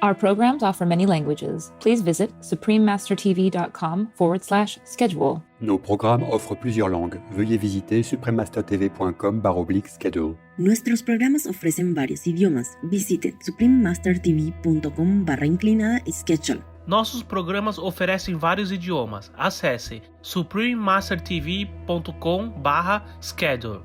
Our programs offer many languages. Please visit suprememastertv.com/schedule. Nos programmes offrent plusieurs langues. Veuillez visiter suprememastertv.com/schedule. Nuestros programas ofrecen varios idiomas. Visite suprememastertv.com/schedule. Nossos programas oferecem vários idiomas. Acesse suprememastertv.com/schedule.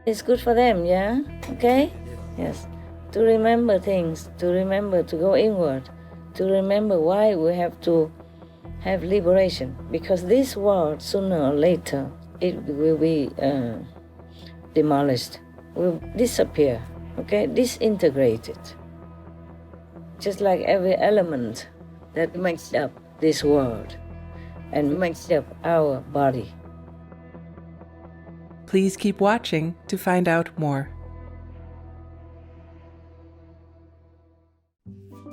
It's good for them, yeah? Okay? Yes. To remember things, to remember to go inward, to remember why we have to have liberation. Because this world, sooner or later, it will be demolished, will disappear, okay? Disintegrated. Just like every element that makes up this world and makes up our body. Please keep watching to find out more.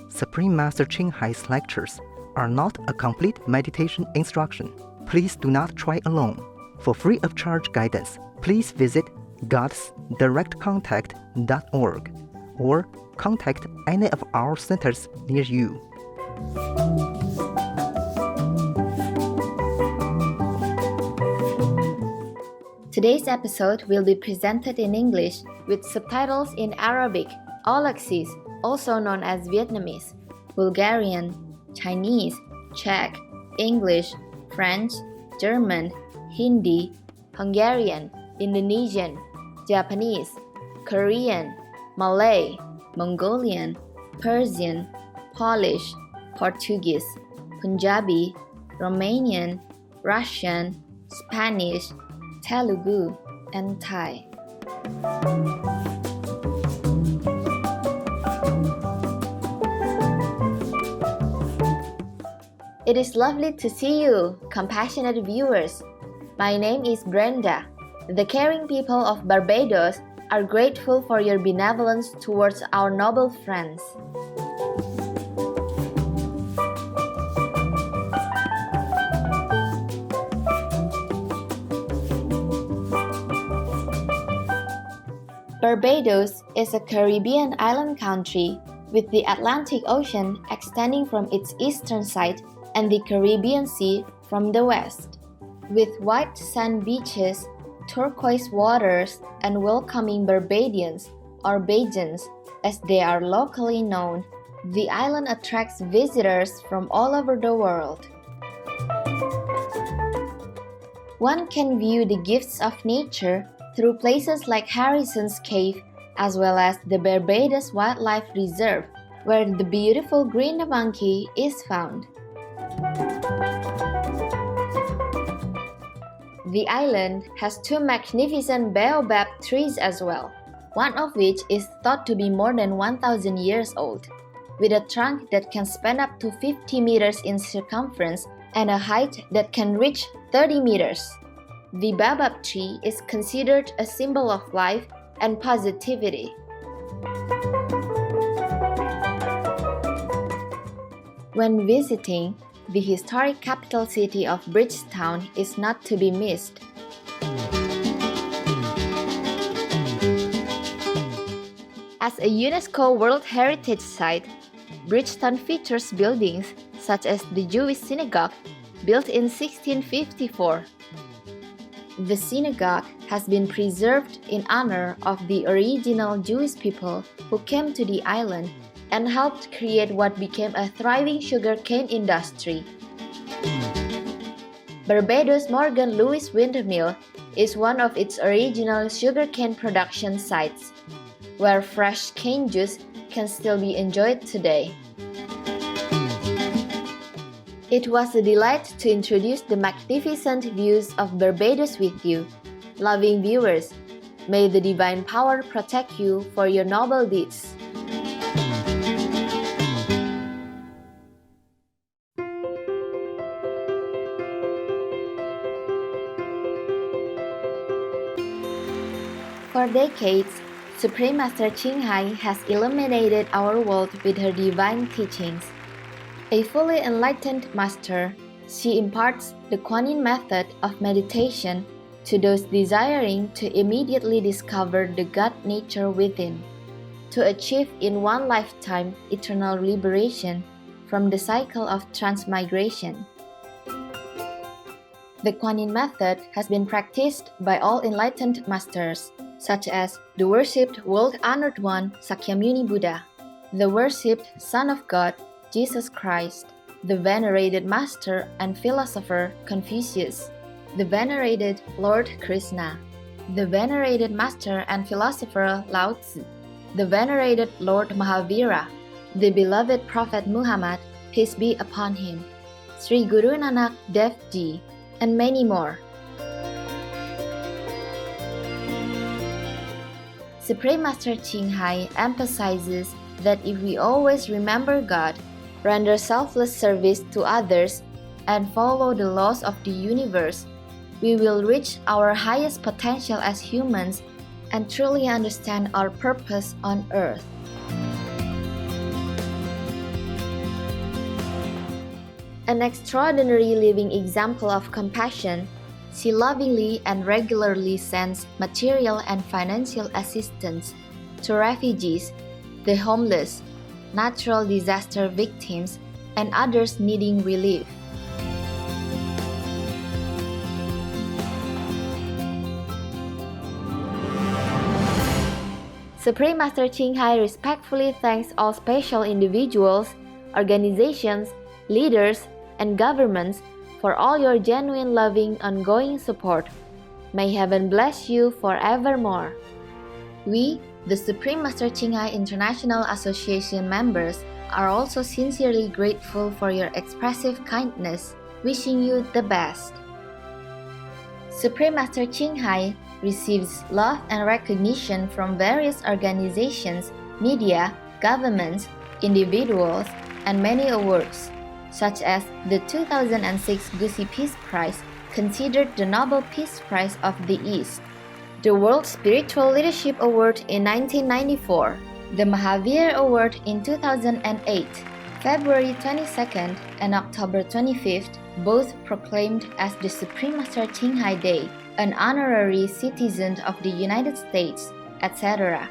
Supreme Master Ching Hai's lectures are not a complete meditation instruction. Please do not try alone. For free of charge guidance, please visit godsdirectcontact.org or contact any of our centers near you. Today's episode will be presented in English with subtitles in Arabic, Aulacese, also known as Vietnamese, Bulgarian, Chinese, Czech, English, French, German, Hindi, Hungarian, Indonesian, Japanese, Korean, Malay, Mongolian, Persian, Polish, Portuguese, Punjabi, Romanian, Russian, Spanish, Telugu, and Thai. It is lovely to see you, compassionate viewers. My name is Brenda. The caring people of Barbados are grateful for your benevolence towards our noble friends. Barbados is a Caribbean island country with the Atlantic Ocean extending from its eastern side and the Caribbean Sea from the west. With white sand beaches, turquoise waters, and welcoming Barbadians, or Bajans, as they are locally known, the island attracts visitors from all over the world. One can view the gifts of nature through places like Harrison's Cave, as well as the Barbados Wildlife Reserve, where the beautiful green monkey is found. The island has two magnificent baobab trees as well, one of which is thought to be more than 1,000 years old, with a trunk that can span up to 50 meters in circumference and a height that can reach 30 meters. The baobab tree is considered a symbol of life and positivity. When visiting, the historic capital city of Bridgetown is not to be missed. As a UNESCO World Heritage Site, Bridgetown features buildings such as the Jewish Synagogue, built in 1654. The synagogue has been preserved in honor of the original Jewish people who came to the island and helped create what became a thriving sugarcane industry. Barbados Morgan Lewis Windmill is one of its original sugarcane production sites, where fresh cane juice can still be enjoyed today. It was a delight to introduce the magnificent views of Barbados with you. Loving viewers, may the divine power protect you for your noble deeds. For decades, Supreme Master Ching Hai has illuminated our world with her divine teachings. A fully enlightened master, she imparts the Kuan Yin method of meditation to those desiring to immediately discover the God nature within. to achieve in one lifetime eternal liberation from the cycle of transmigration. The Kuan Yin method has been practiced by all enlightened masters, such as the worshipped world-honored one Sakyamuni Buddha, the worshipped Son of God, Jesus Christ, the venerated master and philosopher Confucius, the venerated Lord Krishna, the venerated master and philosopher Lao Tzu, the venerated Lord Mahavira, the beloved Prophet Muhammad, peace be upon him, Sri Guru Nanak Dev Ji, and many more. Supreme Master Ching Hai emphasizes that if we always remember God, render selfless service to others, and follow the laws of the universe, we will reach our highest potential as humans and truly understand our purpose on earth. An extraordinary living example of compassion, she lovingly and regularly sends material and financial assistance to refugees, the homeless, natural disaster victims, and others needing relief. Supreme Master Ching Hai respectfully thanks all special individuals, organizations, leaders, and governments for all your genuine, loving, ongoing support. May heaven bless you forevermore. We, the Supreme Master Ching Hai International Association members, are also sincerely grateful for your expressive kindness, wishing you the best. Supreme Master Ching Hai receives love and recognition from various organizations, media, governments, individuals, and many awards, such as the 2006 Gusi Peace Prize, considered the Nobel Peace Prize of the East, the World Spiritual Leadership Award in 1994, the Mahavir Award in 2008, February 22nd and October 25th, both proclaimed as the Supreme Master Ching Hai Day, an honorary citizen of the United States, etc.,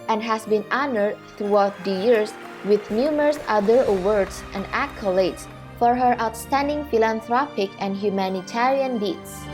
and has been honored throughout the years with numerous other awards and accolades for her outstanding philanthropic and humanitarian deeds.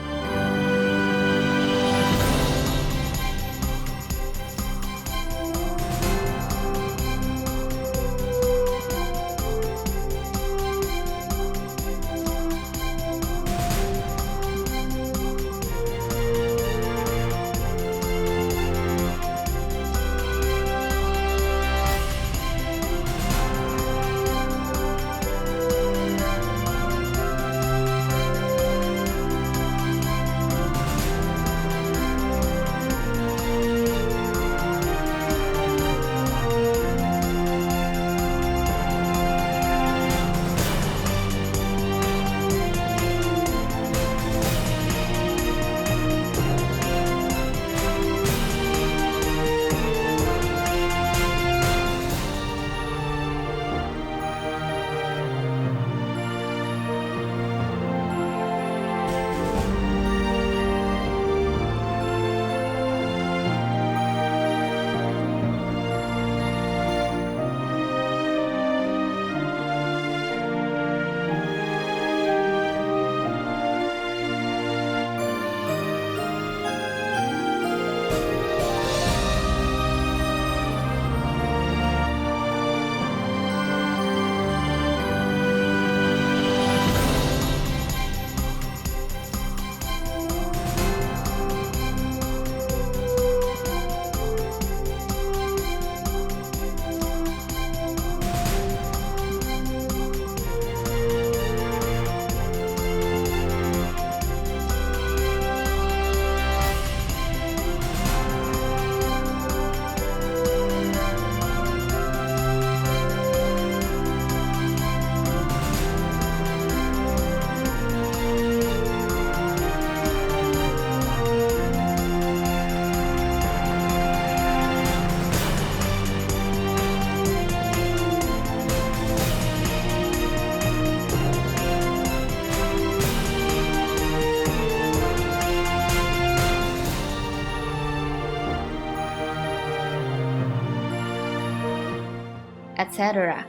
etc.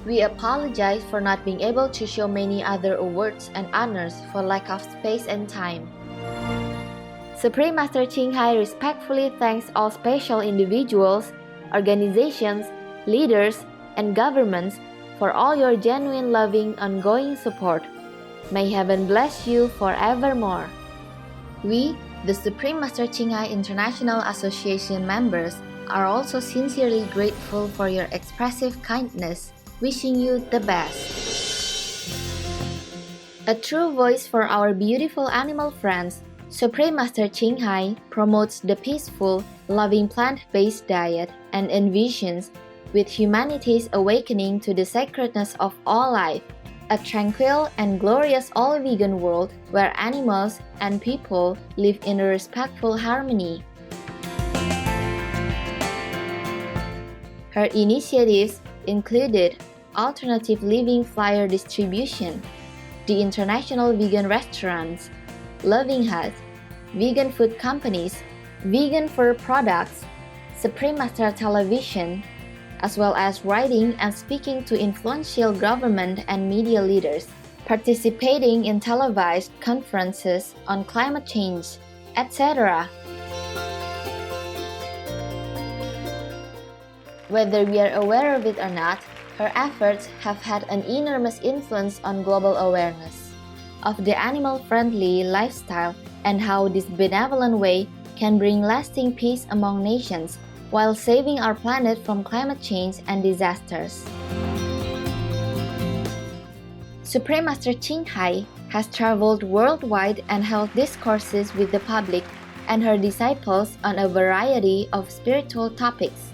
We apologize for not being able to show many other awards and honors for lack of space and time. Supreme Master Ching Hai respectfully thanks all special individuals, organizations, leaders, and governments for all your genuine, loving, ongoing support. May heaven bless you forevermore. We, the Supreme Master Ching Hai International Association members, are also sincerely grateful for your expressive kindness, wishing you the best. A true voice for our beautiful animal friends, Supreme Master Ching Hai promotes the peaceful, loving plant-based diet and envisions, with humanity's awakening to the sacredness of all life, a tranquil and glorious all-vegan world where animals and people live in a respectful harmony. Her initiatives included alternative living flyer distribution, the International Vegan Restaurants, Loving Hut, vegan food companies, vegan fur products, Supreme Master Television, as well as writing and speaking to influential government and media leaders, participating in televised conferences on climate change, etc. Whether we are aware of it or not, her efforts have had an enormous influence on global awareness of the animal-friendly lifestyle and how this benevolent way can bring lasting peace among nations while saving our planet from climate change and disasters. Supreme Master Ching Hai has traveled worldwide and held discourses with the public and her disciples on a variety of spiritual topics.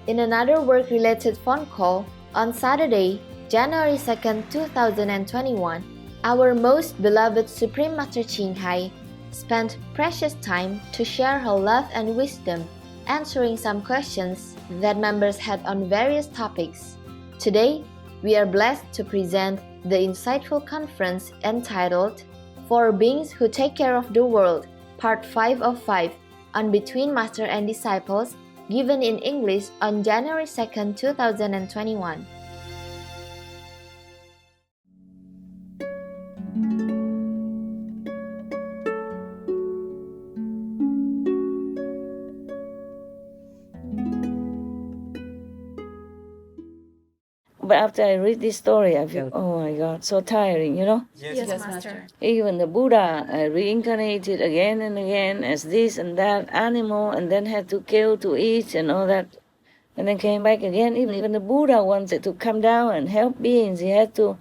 In another work-related phone call, on Saturday, January 2, 2021, our most beloved Supreme Master Ching Hai spent precious time to share her love and wisdom, answering some questions that members had on various topics. Today, we are blessed to present the insightful conference entitled For Beings Who Take Care of the World, Part 5 of 5, on Between Master and Disciples, given in English on January 2, 2021. But after I read this story, I feel, oh my God, so tiring, you know? Yes, Master. Even the Buddha reincarnated again and again as this and that animal, and then had to kill to eat and all that, and then came back again. Even the Buddha wanted to come down and help beings. He had to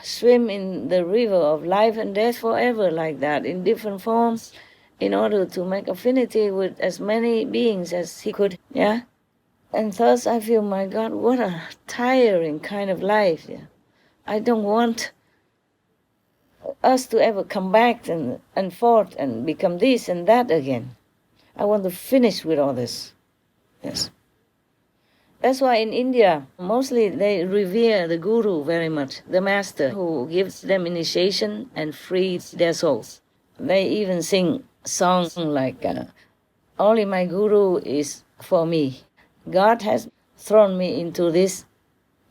swim in the river of life and death forever like that, in different forms, in order to make affinity with as many beings as he could, yeah? And thus I feel, my God, what a tiring kind of life. Yeah? I don't want us to ever come back and forth and become this and that again. I want to finish with all this. Yes. That's why in India, mostly they revere the guru very much, the master who gives them initiation and frees their souls. They even sing songs like, only my guru is for me. God has thrown me into this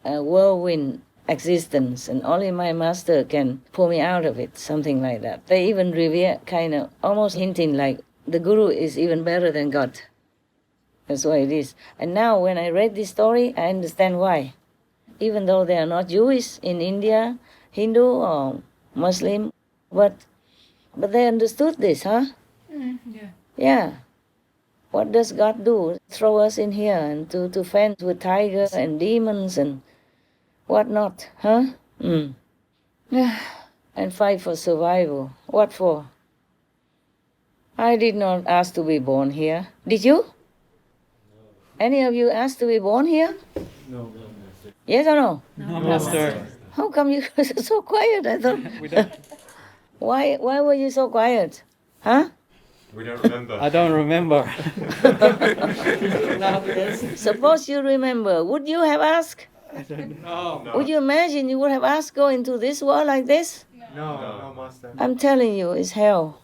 whirlwind existence, and only my master can pull me out of it, something like that. They even revere, kind of almost hinting like the guru is even better than God. That's why it is. And now when I read this story, I understand why. Even though they are not Jewish in India, Hindu or Muslim, but they understood this, huh? Yeah. Yeah. What does God do? Throw us in here and to fend with tigers and demons and whatnot, huh? And fight for survival. What for? I did not ask to be born here. Did you? No. Any of you asked to be born here? No. Yes or no? No, Master. How come you guys are so quiet? I thought. We don't. Why were you so quiet? Huh? We don't remember. I don't remember. Suppose you remember. Would you have asked? I don't know. No. Would you imagine you would have asked go into this world like this? No, Master. I'm telling you, it's hell.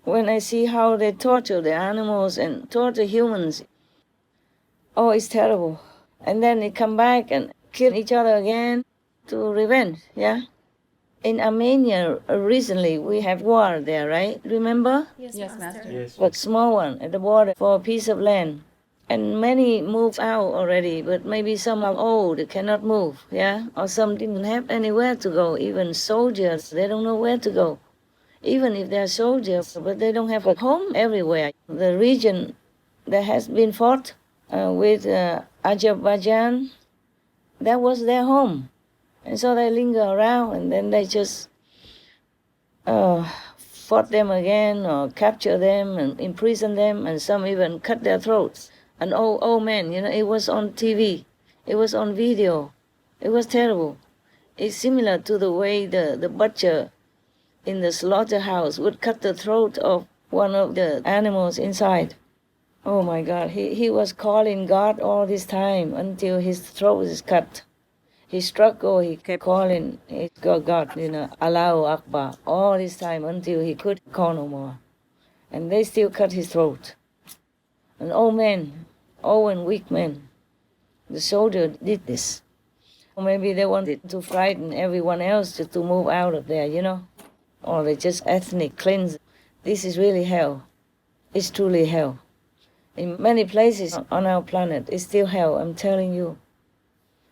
When I see how they torture the animals and torture humans, Oh, it's terrible. And then they come back and kill each other again to revenge, yeah? In Armenia, recently, we have war there, right? Remember? Yes, Master. Yes. But small one at the border for a piece of land. And many moved out already, but maybe some are old, they cannot move, yeah? Or some didn't have anywhere to go. Even soldiers, they don't know where to go. Even if they're soldiers, but they don't have a home everywhere. The region that has been fought with Azerbaijan, that was their home. And so they linger around and then they just fought them again or capture them and imprison them, and some even cut their throats. An old man, it was on TV, it was on video, it was terrible. It's similar to the way the butcher in the slaughterhouse would cut the throat of one of the animals inside. Oh my God, he was calling God all this time until his throat is cut. He struggled, he kept calling God, Allahu Akbar, all this time until he could call no more. And they still cut his throat. An old man, old and weak man, the soldier did this. Or maybe they wanted to frighten everyone else to move out of there, Or they just ethnic cleanse. This is really hell. It's truly hell. In many places on our planet, it's still hell, I'm telling you.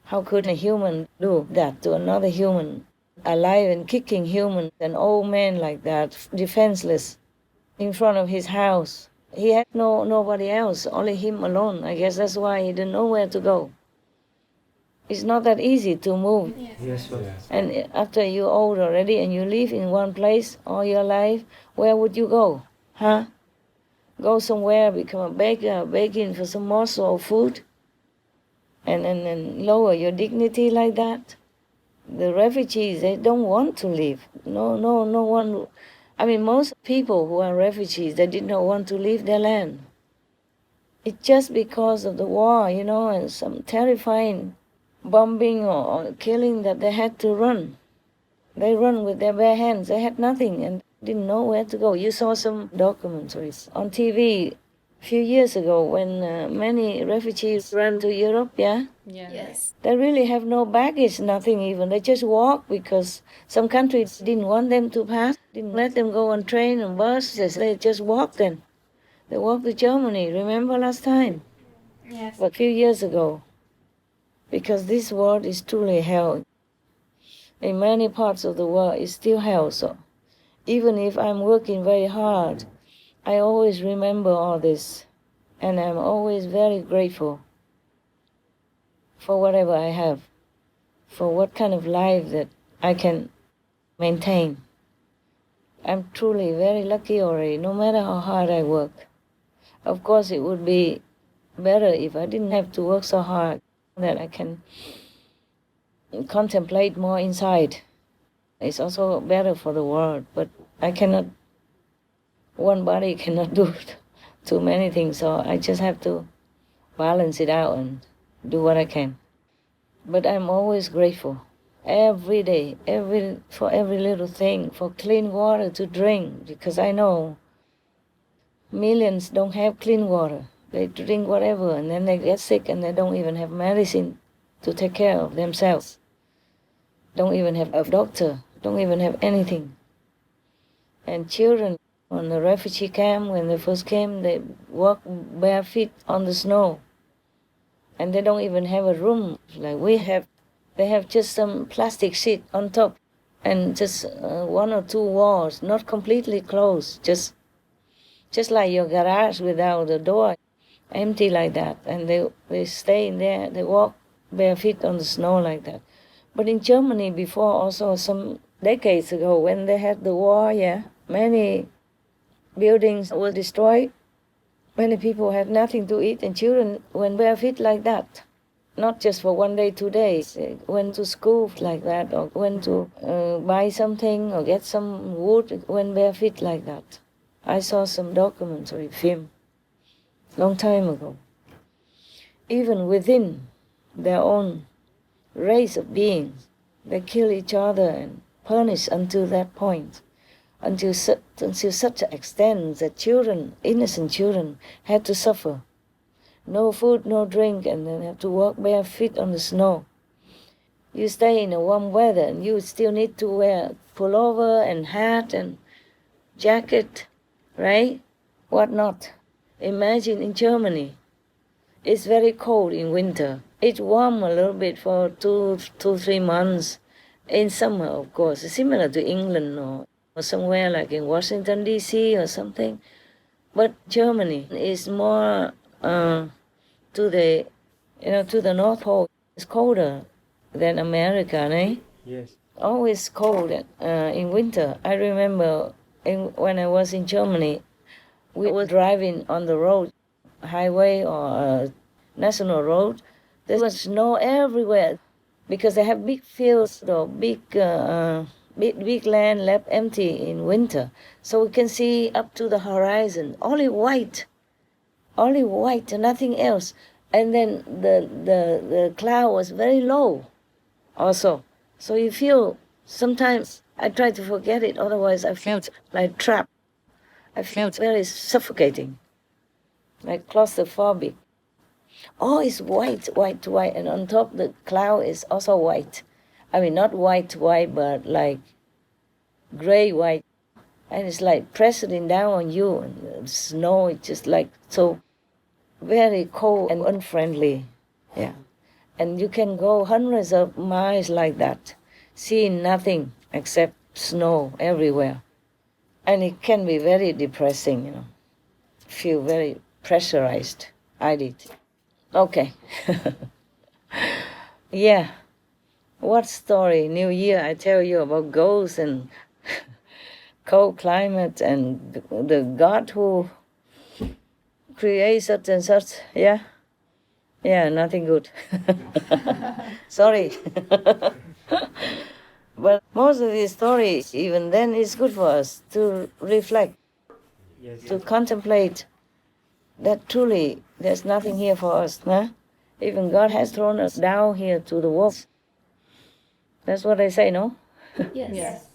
How could a human do that to another human? Alive and kicking human, an old man like that, defenseless, in front of his house. He had nobody else, only him alone. I guess that's why he didn't know where to go. It's not that easy to move. Yes, sir. And after you're old already and you live in one place all your life, where would you go? Huh? Go somewhere, become a baker, begging for some morsel of food? And lower your dignity like that? The refugees, they don't want to leave. No one. I mean, most people who are refugees, they did not want to leave their land. It's just because of the war, and some terrifying bombing or killing that they had to run. They run with their bare hands. They had nothing and didn't know where to go. You saw some documentaries on TV a few years ago when many refugees ran to Europe, yeah? Yes. They really have no baggage, nothing even. They just walk because some countries didn't want them to pass, didn't let them go on train and buses. They just walked then. They walked to Germany, remember last time? Yes. But a few years ago. Because this world is truly hell. In many parts of the world, it's still hell. So even if I'm working very hard, I always remember all this. And I'm always very grateful for whatever I have, for what kind of life that I can maintain. I'm truly very lucky already, no matter how hard I work. Of course, it would be better if I didn't have to work so hard, that I can contemplate more inside. It's also better for the world, but I cannot, one body cannot do too many things, so I just have to balance it out and do what I can. But I'm always grateful. Every day, for every little thing, for clean water to drink, because I know millions don't have clean water. They drink whatever and then they get sick and they don't even have medicine to take care of themselves. Don't even have a doctor, don't even have anything. And children on the refugee camp, when they first came, they walk bare feet on the snow. And they don't even have a room like we have. They have just some plastic sheet on top and just one or two walls, not completely closed, just like your garage without the door, empty like that. And they stay in there, they walk bare feet on the snow like that. But in Germany before, also some decades ago, when they had the war, many buildings were destroyed. Many people had nothing to eat, and children went bare feet like that. Not just for 1 day, 2 days. They went to school like that, or went to buy something or get some wood, went bare feet like that. I saw some documentary film long time ago. Even within their own race of beings, they kill each other and punish until that point, until such an extent that children, innocent children, had to suffer. no food, no drink, and then have to walk bare feet on the snow. You stay in a warm weather and you still need to wear pullover and hat and jacket, right? What not? Imagine in Germany, it's very cold in winter. It's warm a little bit for 3 months. In summer, of course, it's similar to England or somewhere like in Washington, D.C. or something. But Germany is more to the North Pole. It's colder than America, eh? Yes. Always cold in winter. I remember when I was in Germany, we were driving on the road, highway or national road. There was snow everywhere because they have big fields or big land left empty in winter. So we can see up to the horizon, only white, nothing else. And then the cloud was very low also. So you feel, sometimes I try to forget it, otherwise I felt like trapped. I felt very suffocating, like claustrophobic. Oh, it's white, and on top the cloud is also white. I mean, not white, but like gray white. And it's like pressing down on you, and the snow is just like so very cold and unfriendly. Yeah. And you can go hundreds of miles like that, seeing nothing except snow everywhere. And it can be very depressing, Feel very pressurized. I did. Okay. Yeah. What story? New Year, I tell you about ghosts and cold climate and the God who creates such and such. Yeah? Yeah, nothing good. Sorry. But most of these stories, even then, it's good for us to reflect, to contemplate that truly there's nothing here for us. Huh? Even God has thrown us down here to the wolves. That's what I say, no? Yes.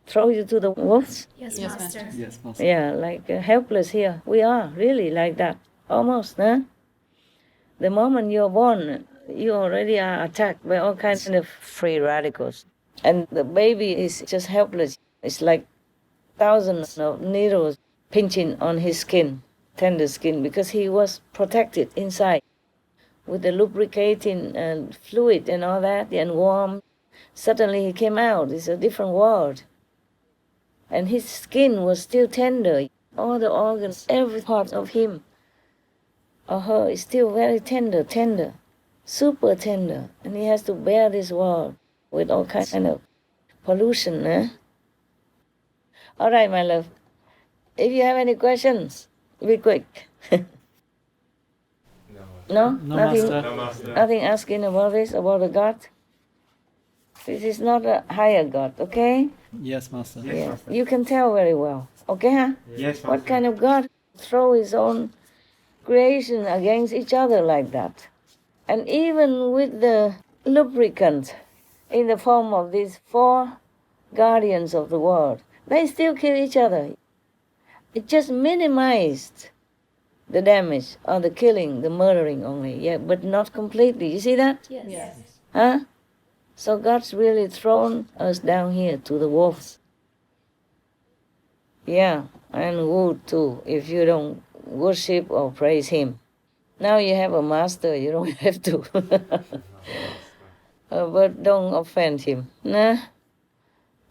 Throw you to the wolves? Yes, Master. Yes, Master. Yeah, like helpless here. We are really like that, almost. Huh? The moment you're born, you already are attacked by all kinds of free radicals. And the baby is just helpless. It's like thousands of needles pinching on his skin, tender skin, because he was protected inside with the lubricating fluid and all that, and warm. Suddenly he came out. It's a different world. And his skin was still tender. All the organs, every part of him or her is still very tender, super tender. And he has to bear this world with all kinds of pollution. Eh? All right, my love. If you have any questions, be quick. No? No, Nothing, Master. No, Master. nothing asking about this, about the God? This is not a higher God, okay? Yes, Master. Yeah. You can tell very well. Okay, huh? Yes, Master. What kind of God throw his own creation against each other like that? And even with the lubricant in the form of these 4 guardians of the world, they still kill each other. It just minimized the damage or the killing, the murdering only, yeah, but not completely. You see that? Yes. Huh? So God's really thrown us down here to the wolves. Yeah, and wood too, if you don't worship or praise him. Now you have a master, you don't have to. But don't offend him. Nah,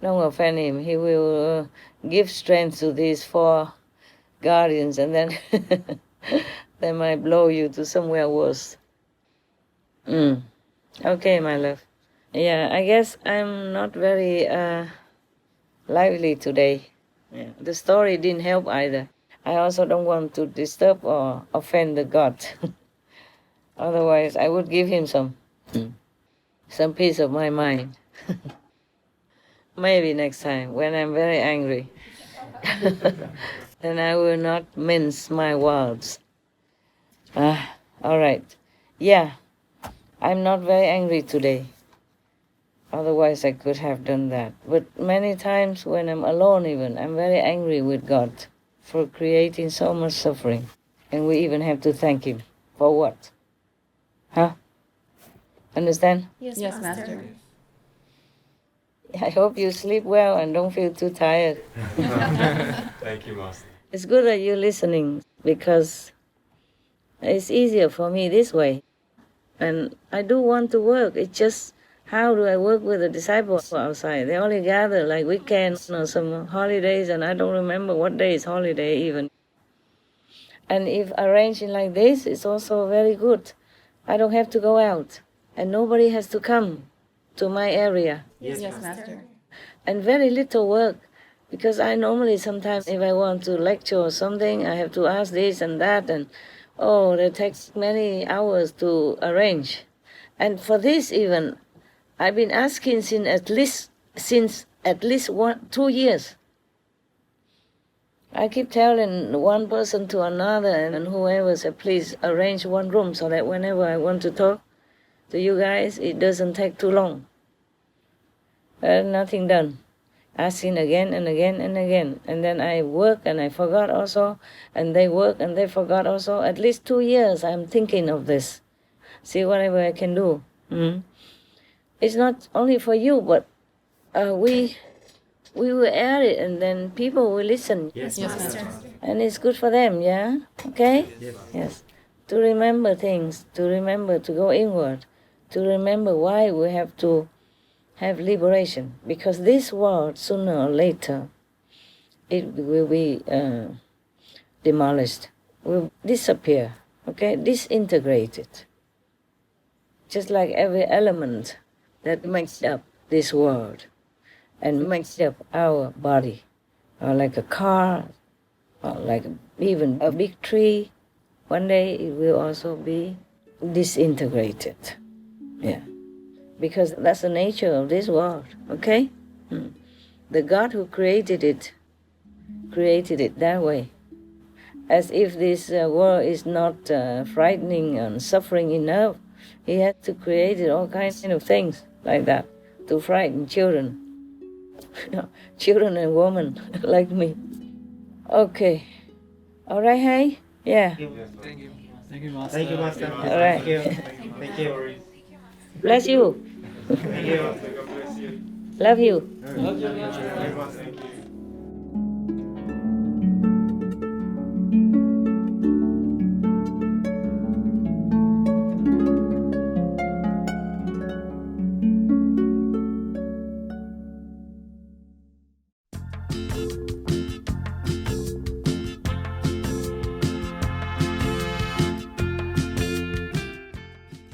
don't offend him. He will give strength to these 4 guardians, and then they might blow you to somewhere worse. Okay, my love. Yeah, I guess I'm not very lively today. Yeah. The story didn't help either. I also don't want to disturb or offend the God. Otherwise, I would give him some peace of my mind. Maybe next time, when I'm very angry. Then I will not mince my words. All right. Yeah, I'm not very angry today. Otherwise, I could have done that. But many times when I'm alone even, I'm very angry with God for creating so much suffering. And we even have to thank him For what? Huh? Understand? Yes, Master. I hope you sleep well and don't feel too tired. Thank you, Master. It's good that you're listening because it's easier for me this way. And I do want to work. It's just how do I work with the disciples outside? They only gather like weekends or some holidays, and I don't remember what day is holiday even. And if arranging like this, it's also very good. I don't have to go out, and nobody has to come to my area. Yes, Master. And very little work, because I normally sometimes if I want to lecture or something, I have to ask this and that, and it takes many hours to arrange. And for this even, I've been asking since at least 2 years. I keep telling one person to another and whoever said, please arrange one room so that whenever I want to talk to you guys, it doesn't take too long. Nothing done. Asking again and again and again. And then I work and I forgot also. And they work and they forgot also. At least 2 years I'm thinking of this. See whatever I can do. It's not only for you, but we will air it and then people will listen. Yes, Master. And it's good for them, yeah? Okay? Yes. To remember things, to remember to go inward, to remember why we have to have liberation. Because this world, sooner or later, it will be demolished, will disappear, okay? Disintegrated. Just like every element that makes up this world and makes up our body, or like a car, or like even a big tree, one day it will also be disintegrated. Yeah, because that's the nature of this world, okay? The God who created it that way. As if this world is not frightening and suffering enough, He had to create all kinds of things like that to frighten children. Children and women like me. Okay. All right, hey? Yeah. Thank you, Master. Thank you, Master. All right. Thank you. Bless you. Thank you, Master. God bless you. Love you. Love you, Master. Thank you.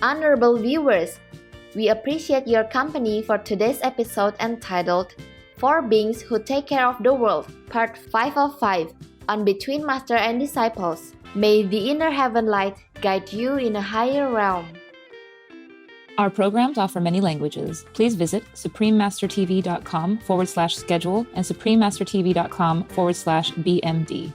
Honorable viewers, we appreciate your company for today's episode entitled Four Beings Who Take Care of the World, Part 5 of 5, on Between Master and Disciples. May the inner heaven light guide you in a higher realm. Our programs offer many languages. Please visit suprememastertv.com/schedule and suprememastertv.com/BMD.